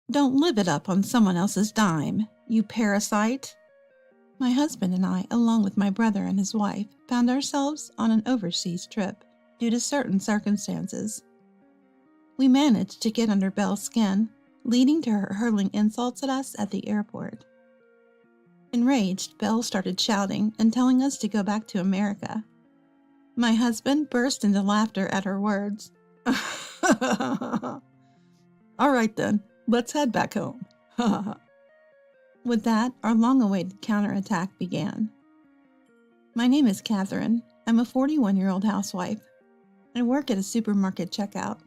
Don't live it up on someone else's dime, you parasite. My husband and I, along with my brother and his wife, found ourselves on an overseas trip due to certain circumstances. We managed to get under Belle's skin, leading to her hurling insults at us at the airport. Enraged, Belle started shouting and telling us to go back to America. My husband burst into laughter at her words. All right then, let's head back home. With that, our long-awaited counterattack began. My name is Catherine. I'm a 41-year-old housewife. I work at a supermarket checkout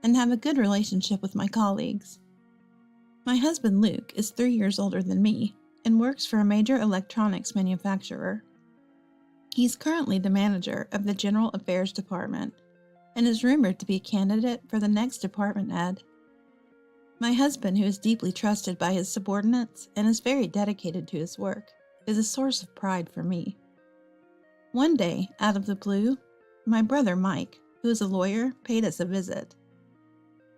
and have a good relationship with my colleagues. My husband Luke is 3 years older than me and works for a major electronics manufacturer. He's currently the manager of the General Affairs Department and is rumored to be a candidate for the next department head. My husband, who is deeply trusted by his subordinates and is very dedicated to his work, is a source of pride for me. One day, out of the blue, my brother Mike, who is a lawyer, paid us a visit.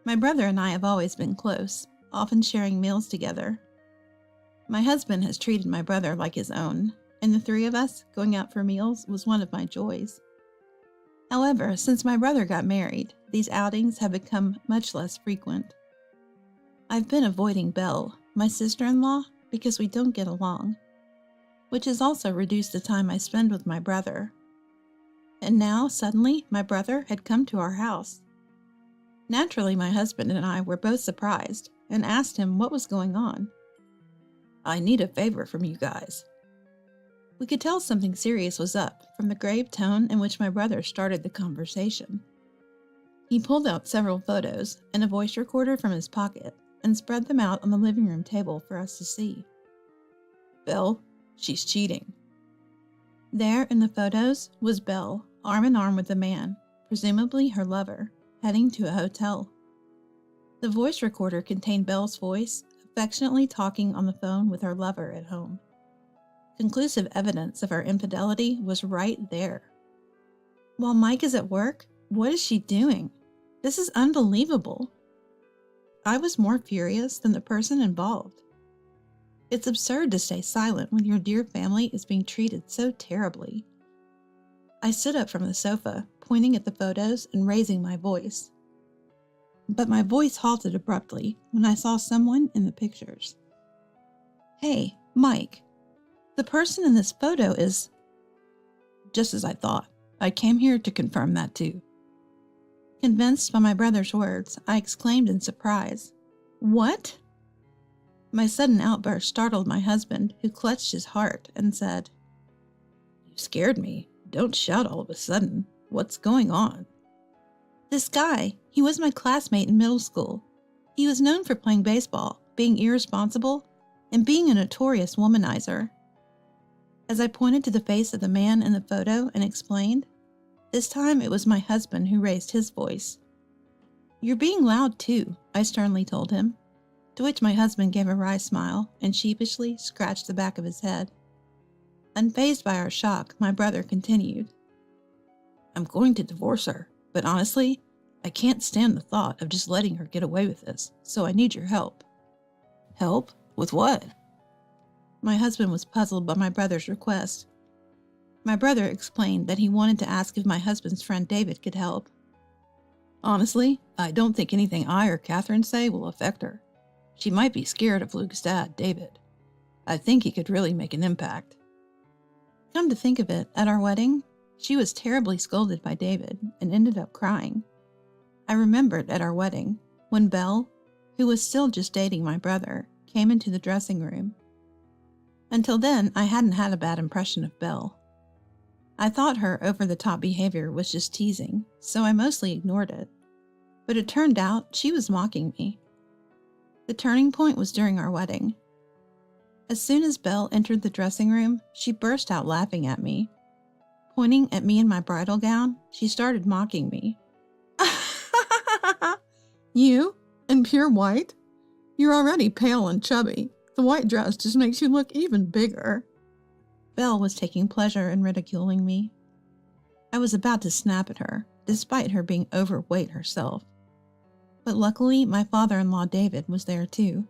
My brother and I have always been close, often sharing meals together. My husband has treated my brother like his own, and the three of us going out for meals was one of my joys. However, since my brother got married, these outings have become much less frequent. I've been avoiding Belle, my sister-in-law, because we don't get along, which has also reduced the time I spend with my brother. And now, suddenly, my brother had come to our house. Naturally, my husband and I were both surprised and asked him what was going on. I need a favor from you guys. We could tell something serious was up from the grave tone in which my brother started the conversation. He pulled out several photos and a voice recorder from his pocket and spread them out on the living room table for us to see. Belle, she's cheating. There in the photos was Belle, arm in arm with a man, presumably her lover, heading to a hotel. The voice recorder contained Belle's voice, affectionately talking on the phone with her lover at home. Conclusive evidence of her infidelity was right there. While Mike is at work, what is she doing? This is unbelievable. I was more furious than the person involved. It's absurd to stay silent when your dear family is being treated so terribly. I stood up from the sofa, pointing at the photos and raising my voice. But my voice halted abruptly when I saw someone in the pictures. Hey, Mike, the person in this photo is... Just as I thought. I came here to confirm that too. Convinced by my brother's words, I exclaimed in surprise. What? My sudden outburst startled my husband, who clutched his heart and said, You scared me. Don't shout all of a sudden. What's going on? This guy, he was my classmate in middle school. He was known for playing baseball, being irresponsible, and being a notorious womanizer. As I pointed to the face of the man in the photo and explained, this time it was my husband who raised his voice. You're being loud too, I sternly told him, to which my husband gave a wry smile and sheepishly scratched the back of his head. Unfazed by our shock, my brother continued. I'm going to divorce her, but honestly, I can't stand the thought of just letting her get away with this, so I need your help. Help? With what? My husband was puzzled by my brother's request. My brother explained that he wanted to ask if my husband's friend David could help. Honestly, I don't think anything I or Catherine say will affect her. She might be scared of Luke's dad, David. I think he could really make an impact. Come to think of it, at our wedding, she was terribly scolded by David and ended up crying. I remembered at our wedding, when Belle, who was still just dating my brother, came into the dressing room. Until then, I hadn't had a bad impression of Belle. I thought her over-the-top behavior was just teasing, so I mostly ignored it. But it turned out she was mocking me. The turning point was during our wedding. As soon as Belle entered the dressing room, she burst out laughing at me. Pointing at me in my bridal gown, she started mocking me. You? In pure white? You're already pale and chubby. The white dress just makes you look even bigger. Belle was taking pleasure in ridiculing me. I was about to snap at her, despite her being overweight herself. But luckily, my father-in-law David was there too.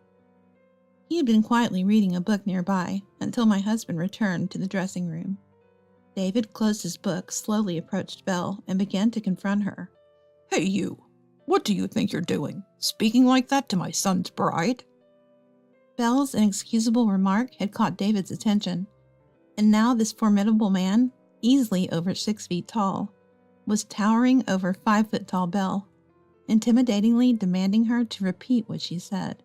He had been quietly reading a book nearby until my husband returned to the dressing room. David closed his book, slowly approached Belle, and began to confront her. "Hey you, what do you think you're doing? Speaking like that to my son's bride?" Belle's inexcusable remark had caught David's attention, and now this formidable man, easily over 6 feet tall, was towering over 5-foot-tall Belle, intimidatingly demanding her to repeat what she said.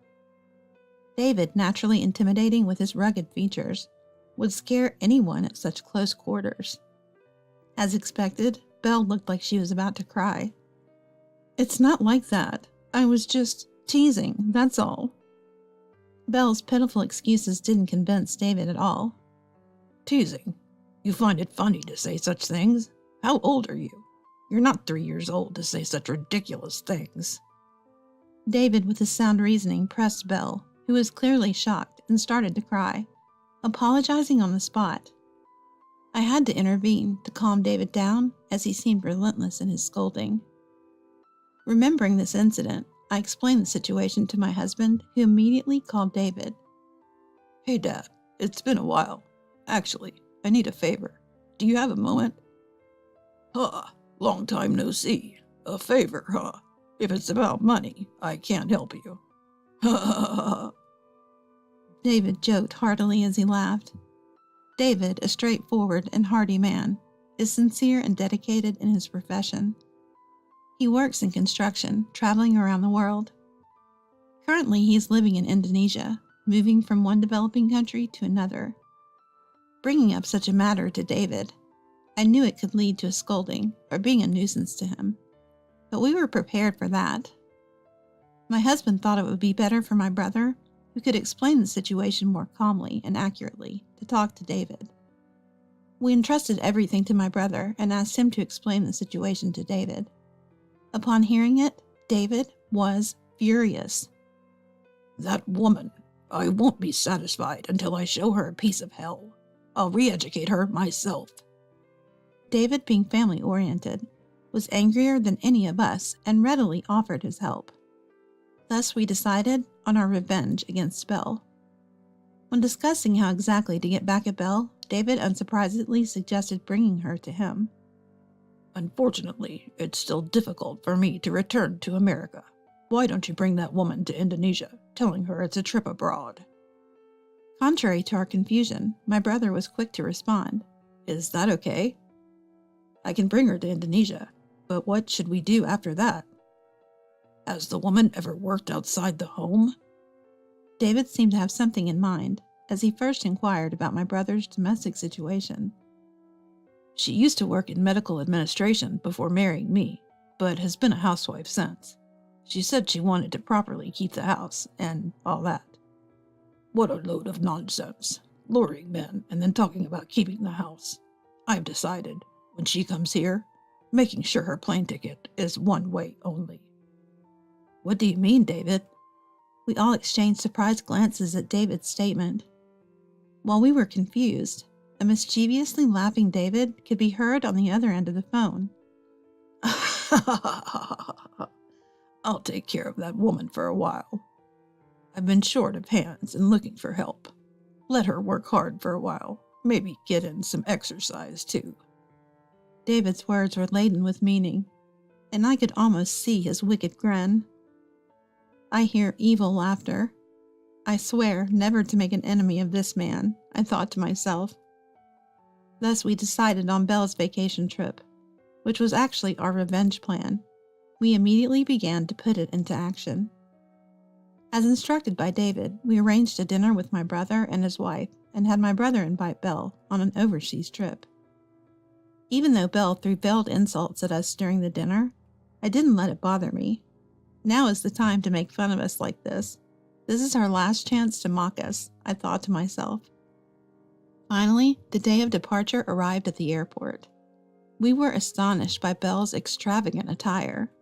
David, naturally intimidating with his rugged features, would scare anyone at such close quarters. As expected, Belle looked like she was about to cry. "It's not like that. I was just teasing, that's all." Belle's pitiful excuses didn't convince David at all. "Teasing? You find it funny to say such things? How old are you? You're not 3 years old to say such ridiculous things." David, with his sound reasoning, pressed Belle, who was clearly shocked and started to cry, apologizing on the spot. I had to intervene to calm David down, as he seemed relentless in his scolding. Remembering this incident, I explained the situation to my husband, who immediately called David. "Hey Dad, it's been a while. Actually, I need a favor. Do you have a moment?" "Huh, long time no see. A favor, huh? If it's about money, I can't help you." David joked heartily as he laughed. David, a straightforward and hearty man, is sincere and dedicated in his profession. He works in construction, traveling around the world. Currently, he is living in Indonesia, moving from one developing country to another. Bringing up such a matter to David, I knew it could lead to a scolding or being a nuisance to him, but we were prepared for that. My husband thought it would be better for my brother, who could explain the situation more calmly and accurately, to talk to David. We entrusted everything to my brother and asked him to explain the situation to David. Upon hearing it, David was furious. "That woman, I won't be satisfied until I show her a piece of hell. I'll re-educate her myself." David, being family-oriented, was angrier than any of us and readily offered his help. Thus we decided on our revenge against Belle. When discussing how exactly to get back at Belle, David unsurprisingly suggested bringing her to him. "Unfortunately, it's still difficult for me to return to America. Why don't you bring that woman to Indonesia, telling her it's a trip abroad?" Contrary to our confusion, my brother was quick to respond. "Is that okay? I can bring her to Indonesia, but what should we do after that? Has the woman ever worked outside the home?" David seemed to have something in mind, as he first inquired about my brother's domestic situation. "She used to work in medical administration before marrying me, but has been a housewife since. She said she wanted to properly keep the house, and all that." "What a load of nonsense. Luring men and then talking about keeping the house. I've decided, when she comes here, making sure her plane ticket is one way only." "What do you mean, David?" We all exchanged surprised glances at David's statement. While we were confused, a mischievously laughing David could be heard on the other end of the phone. "I'll take care of that woman for a while. I've been short of hands and looking for help. Let her work hard for a while, maybe get in some exercise too." David's words were laden with meaning, and I could almost see his wicked grin. I hear evil laughter. I swear never to make an enemy of this man, I thought to myself. Thus we decided on Belle's vacation trip, which was actually our revenge plan. We immediately began to put it into action. As instructed by David, we arranged a dinner with my brother and his wife and had my brother invite Belle on an overseas trip. Even though Belle threw veiled insults at us during the dinner, I didn't let it bother me. Now is the time to make fun of us like this. This is our last chance to mock us, I thought to myself. Finally, the day of departure arrived at the airport. We were astonished by Belle's extravagant attire.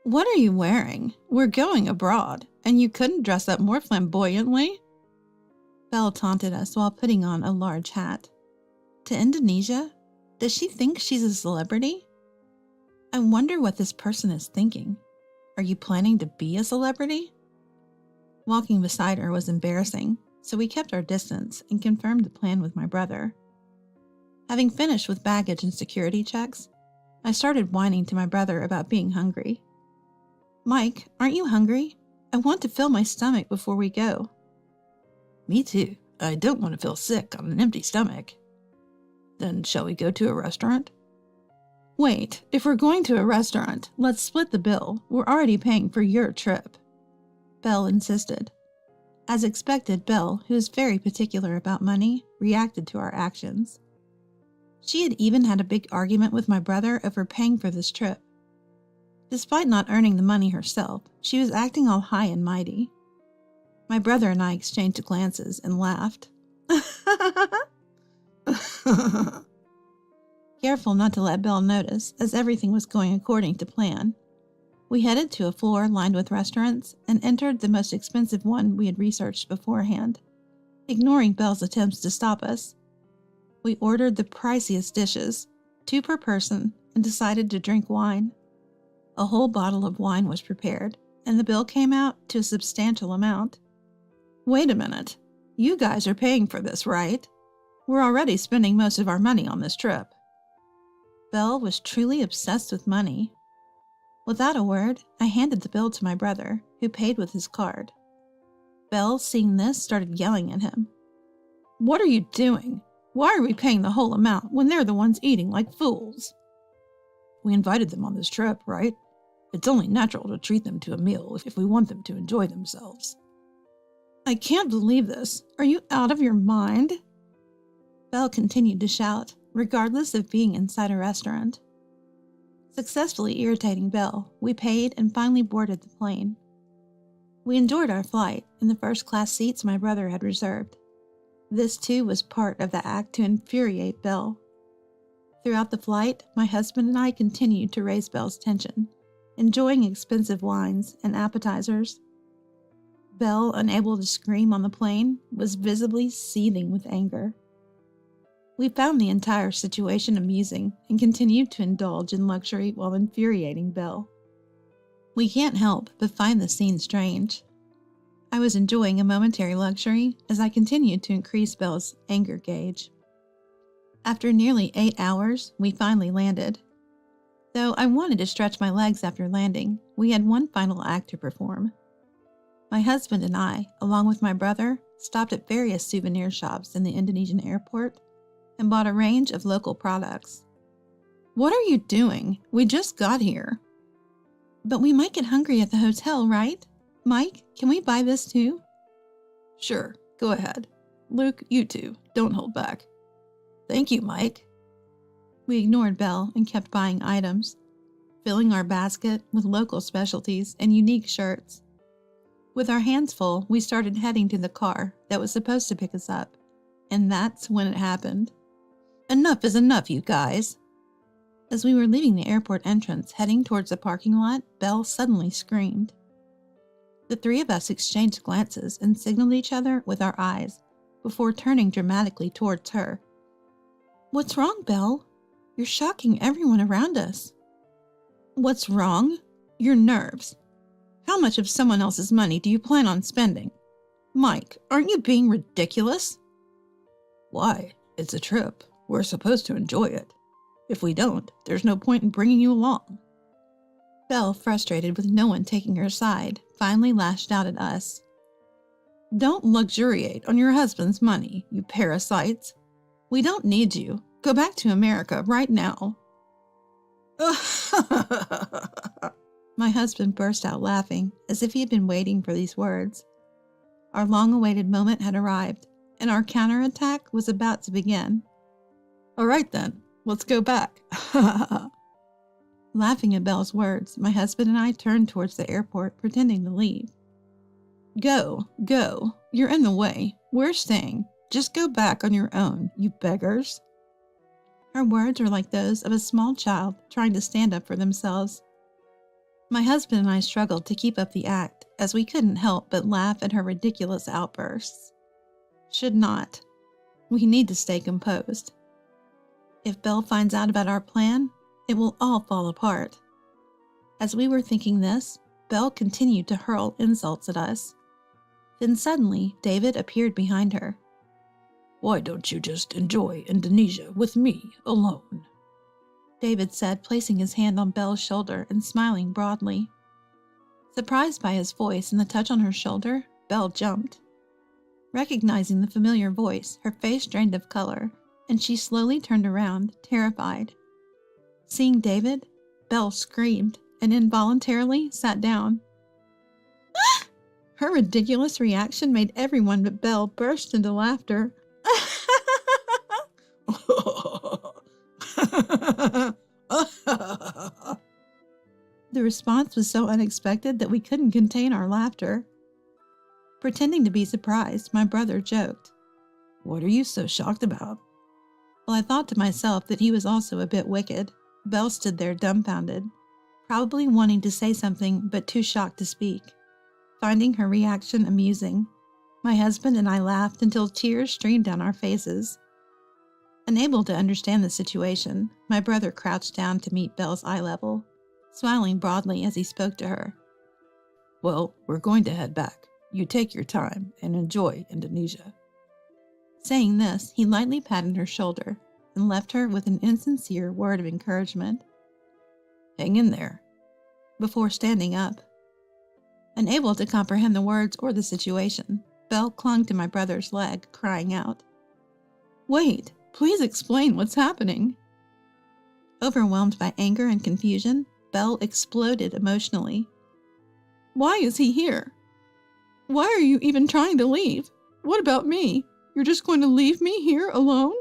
"What are you wearing? We're going abroad, and you couldn't dress up more flamboyantly?" Belle taunted us while putting on a large hat. To Indonesia? Does she think she's a celebrity? I wonder what this person is thinking. Are you planning to be a celebrity? Walking beside her was embarrassing, so we kept our distance and confirmed the plan with my brother. Having finished with baggage and security checks, I started whining to my brother about being hungry. Mike, aren't you hungry? I want to fill my stomach before we go. Me too. I don't want to feel sick on an empty stomach. Then shall we go to a restaurant? Wait, if we're going to a restaurant, let's split the bill. We're already paying for your trip. Belle insisted. As expected, Belle, who is very particular about money, reacted to our actions. She had even had a big argument with my brother over paying for this trip. Despite not earning the money herself, she was acting all high and mighty. My brother and I exchanged glances and laughed. Careful not to let Belle notice, as everything was going according to plan. We headed to a floor lined with restaurants and entered the most expensive one we had researched beforehand, ignoring Belle's attempts to stop us. We ordered the priciest dishes, 2 per person, and decided to drink wine. A whole bottle of wine was prepared, and the bill came out to a substantial amount. Wait a minute. You guys are paying for this, right? We're already spending most of our money on this trip. Belle was truly obsessed with money. Without a word, I handed the bill to my brother, who paid with his card. Belle, seeing this, started yelling at him. What are you doing? Why are we paying the whole amount when they're the ones eating like fools? We invited them on this trip, right? It's only natural to treat them to a meal if we want them to enjoy themselves. I can't believe this. Are you out of your mind? Belle continued to shout, regardless of being inside a restaurant. Successfully irritating Belle, we paid and finally boarded the plane. We enjoyed our flight in the first-class seats my brother had reserved. This too was part of the act to infuriate Belle. Throughout the flight, my husband and I continued to raise Belle's tension, enjoying expensive wines and appetizers. Belle, unable to scream on the plane, was visibly seething with anger. We found the entire situation amusing and continued to indulge in luxury while infuriating Belle. We can't help but find the scene strange. I was enjoying a momentary luxury as I continued to increase Belle's anger gauge. After nearly 8 hours, we finally landed. Though I wanted to stretch my legs after landing, we had one final act to perform. My husband and I, along with my brother, stopped at various souvenir shops in the Indonesian airport and bought a range of local products. What are you doing? We just got here. But we might get hungry at the hotel, right? Mike, can we buy this too? Sure, go ahead. Luke, you too. Don't hold back. Thank you, Mike. We ignored Belle and kept buying items, filling our basket with local specialties and unique shirts. With our hands full, we started heading to the car that was supposed to pick us up, and that's when it happened. Enough is enough, you guys. As we were leaving the airport entrance heading towards the parking lot, Belle suddenly screamed. The 3 of us exchanged glances and signaled each other with our eyes before turning dramatically towards her. What's wrong, Belle? You're shocking everyone around us. What's wrong? Your nerves. How much of someone else's money do you plan on spending? Mike, aren't you being ridiculous? Why? It's a trip. We're supposed to enjoy it. If we don't, there's no point in bringing you along. Belle, frustrated with no one taking her side, finally lashed out at us. Don't luxuriate on your husband's money, you parasites. We don't need you. Go back to America right now. My husband burst out laughing, as if he had been waiting for these words. Our long-awaited moment had arrived, and our counterattack was about to begin. All right then, let's go back. Laughing at Belle's words, my husband and I turned towards the airport, pretending to leave. Go. You're in the way. We're staying. Just go back on your own, you beggars. Her words were like those of a small child trying to stand up for themselves. My husband and I struggled to keep up the act, as we couldn't help but laugh at her ridiculous outbursts. Should not. We need to stay composed. If Belle finds out about our plan, it will all fall apart. As we were thinking this, Belle continued to hurl insults at us. Then suddenly, David appeared behind her. "Why don't you just enjoy Indonesia with me alone?" David said, placing his hand on Belle's shoulder and smiling broadly. Surprised by his voice and the touch on her shoulder, Belle jumped. Recognizing the familiar voice, her face drained of color, and she slowly turned around, terrified. Seeing David, Belle screamed and involuntarily sat down. Her ridiculous reaction made everyone but Belle burst into laughter. The response was so unexpected that we couldn't contain our laughter. Pretending to be surprised, my brother joked, "What are you so shocked about?" Well, I thought to myself that he was also a bit wicked. Belle stood there dumbfounded, probably wanting to say something but too shocked to speak. Finding her reaction amusing, my husband and I laughed until tears streamed down our faces. Unable to understand the situation, my brother crouched down to meet Belle's eye level, smiling broadly as he spoke to her. "Well, we're going to head back. You take your time and enjoy Indonesia." Saying this, he lightly patted her shoulder and left her with an insincere word of encouragement. "Hang in there," before standing up. Unable to comprehend the words or the situation, Belle clung to my brother's leg, crying out, "Wait, please explain what's happening." Overwhelmed by anger and confusion, Belle exploded emotionally. "Why is he here? Why are you even trying to leave? What about me? You're just going to leave me here alone?"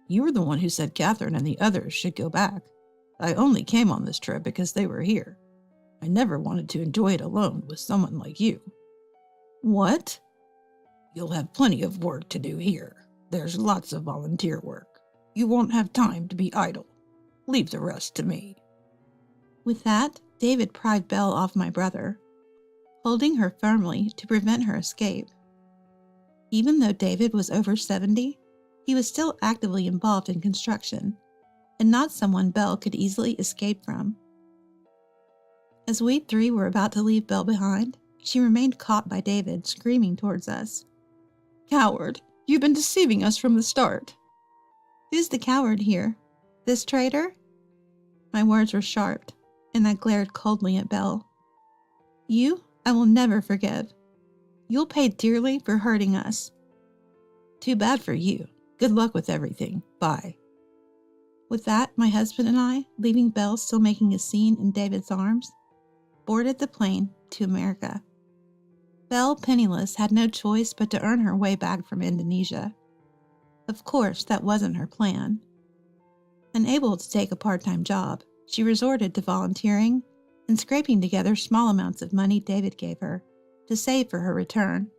"You were the one who said Catherine and the others should go back. I only came on this trip because they were here. I never wanted to enjoy it alone with someone like you." "What?" "You'll have plenty of work to do here. There's lots of volunteer work. You won't have time to be idle. Leave the rest to me." With that, David pried Belle off my brother, holding her firmly to prevent her escape. Even though David was over 70, he was still actively involved in construction, and not someone Belle could easily escape from. As we three were about to leave Belle behind, she remained caught by David, screaming towards us. "Coward! You've been deceiving us from the start." "Who's the coward here? This traitor?" My words were sharp, and I glared coldly at Belle. "You, I will never forgive. You'll pay dearly for hurting us." "Too bad for you. Good luck with everything. Bye." With that, my husband and I, leaving Belle still making a scene in David's arms, boarded the plane to America. Belle, penniless, had no choice but to earn her way back from Indonesia. Of course, that wasn't her plan. Unable to take a part-time job, she resorted to volunteering and scraping together small amounts of money David gave her to save for her return.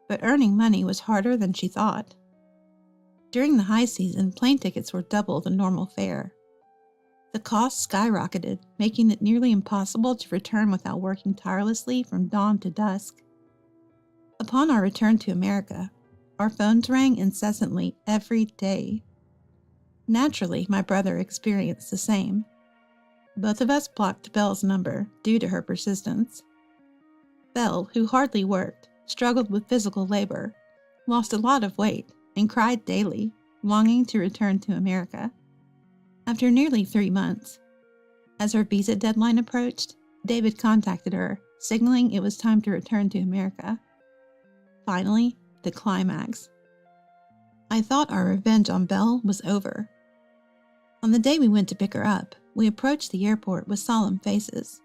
But earning money was harder than she thought. During the high season, plane tickets were double the normal fare. The cost skyrocketed, making it nearly impossible to return without working tirelessly from dawn to dusk. Upon our return to America, our phones rang incessantly every day. Naturally, my brother experienced the same. Both of us blocked Belle's number due to her persistence. Belle, who hardly worked, struggled with physical labor, lost a lot of weight, and cried daily, longing to return to America. After nearly 3 months, as her visa deadline approached, David contacted her, signaling it was time to return to America. Finally, the climax. I thought our revenge on Belle was over. On the day we went to pick her up, we approached the airport with solemn faces.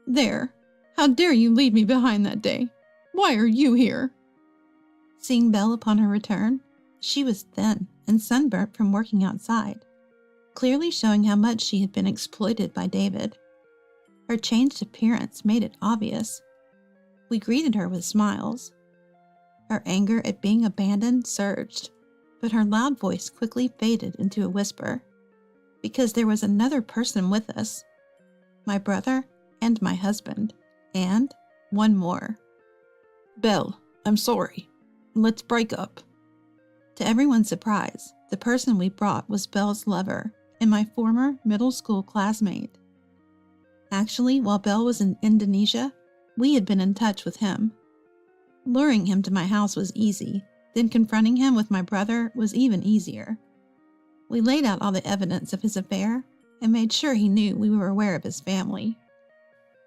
"There! How dare you leave me behind that day? Why are you here?" Seeing Belle upon her return, she was thin and sunburnt from working outside, clearly showing how much she had been exploited by David. Her changed appearance made it obvious. We greeted her with smiles. Her anger at being abandoned surged, but her loud voice quickly faded into a whisper, because there was another person with us, my brother and my husband, and one more. "Belle, I'm sorry. Let's break up." To everyone's surprise, the person we brought was Belle's lover and my former middle school classmate. Actually, while Belle was in Indonesia, we had been in touch with him. Luring him to my house was easy, then confronting him with my brother was even easier. We laid out all the evidence of his affair and made sure he knew we were aware of his family.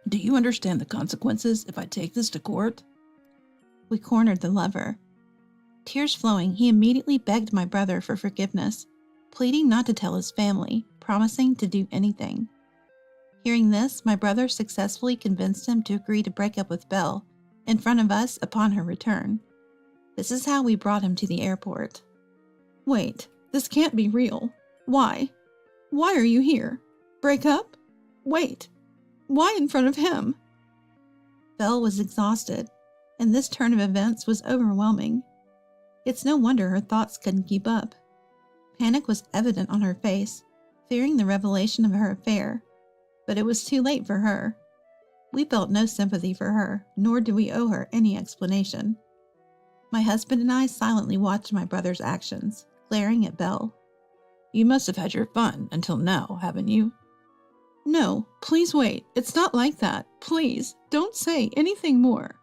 Do you understand the consequences if I take this to court? We cornered the lover. Tears flowing, he immediately begged my brother for forgiveness, pleading not to tell his family, promising to do anything. Hearing this, my brother successfully convinced him to agree to break up with Belle in front of us upon her return. This is how we brought him to the airport. Wait, this can't be real. Why? Why are you here? Break up? Wait, why in front of him? Belle was exhausted, and this turn of events was overwhelming. It's no wonder her thoughts couldn't keep up. Panic was evident on her face, fearing the revelation of her affair, but it was too late for her. We felt no sympathy for her, nor did we owe her any explanation. My husband and I silently watched my brother's actions, glaring at Belle. You must have had your fun until now, haven't you? No, please wait. It's not like that. Please, don't say anything more.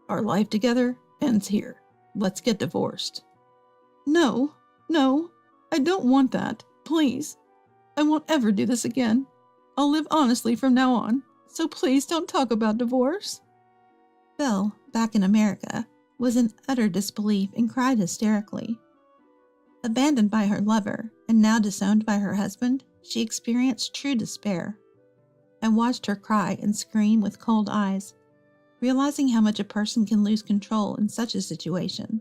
Our life together ends here. Let's get divorced. No, I don't want that. Please. I won't ever do this again. I'll live honestly from now on, so please don't talk about divorce. Belle, back in America, was in utter disbelief and cried hysterically. Abandoned by her lover and now disowned by her husband, she experienced true despair. I watched her cry and scream with cold eyes, realizing how much a person can lose control in such a situation.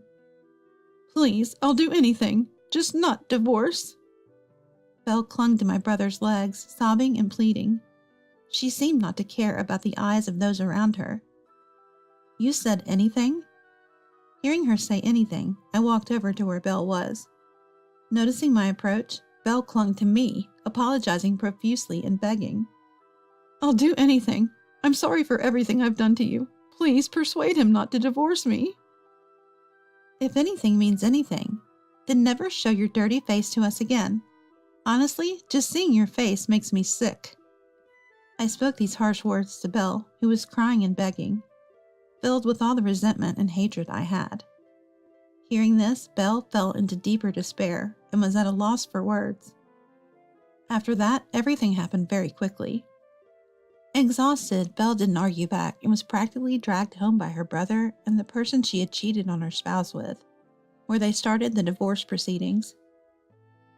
Please, I'll do anything, just not divorce. Belle clung to my brother's legs, sobbing and pleading. She seemed not to care about the eyes of those around her. You said anything? Hearing her say anything, I walked over to where Belle was. Noticing my approach, Belle clung to me, apologizing profusely and begging. I'll do anything. I'm sorry for everything I've done to you. Please persuade him not to divorce me. If anything means anything, then never show your dirty face to us again. Honestly, just seeing your face makes me sick. I spoke these harsh words to Belle, who was crying and begging, filled with all the resentment and hatred I had. Hearing this, Belle fell into deeper despair and was at a loss for words. After that, everything happened very quickly. Exhausted, Belle didn't argue back and was practically dragged home by her brother and the person she had cheated on her spouse with, where they started the divorce proceedings.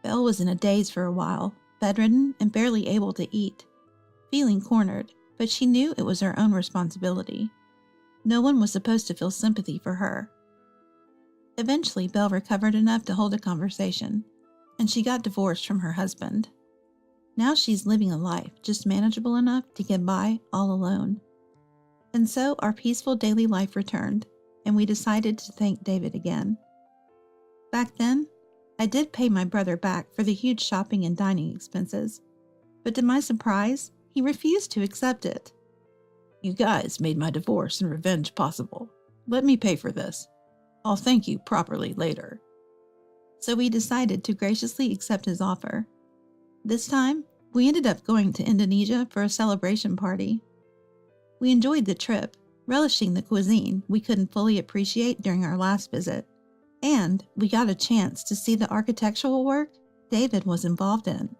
Belle was in a daze for a while, bedridden and barely able to eat, feeling cornered, but she knew it was her own responsibility. No one was supposed to feel sympathy for her. Eventually, Belle recovered enough to hold a conversation, and she got divorced from her husband. Now she's living a life just manageable enough to get by all alone. And so our peaceful daily life returned, and we decided to thank David again. Back then, I did pay my brother back for the huge shopping and dining expenses, but to my surprise, he refused to accept it. You guys made my divorce and revenge possible. Let me pay for this. I'll thank you properly later. So we decided to graciously accept his offer. This time, we ended up going to Indonesia for a celebration party. We enjoyed the trip, relishing the cuisine we couldn't fully appreciate during our last visit, and we got a chance to see the architectural work David was involved in.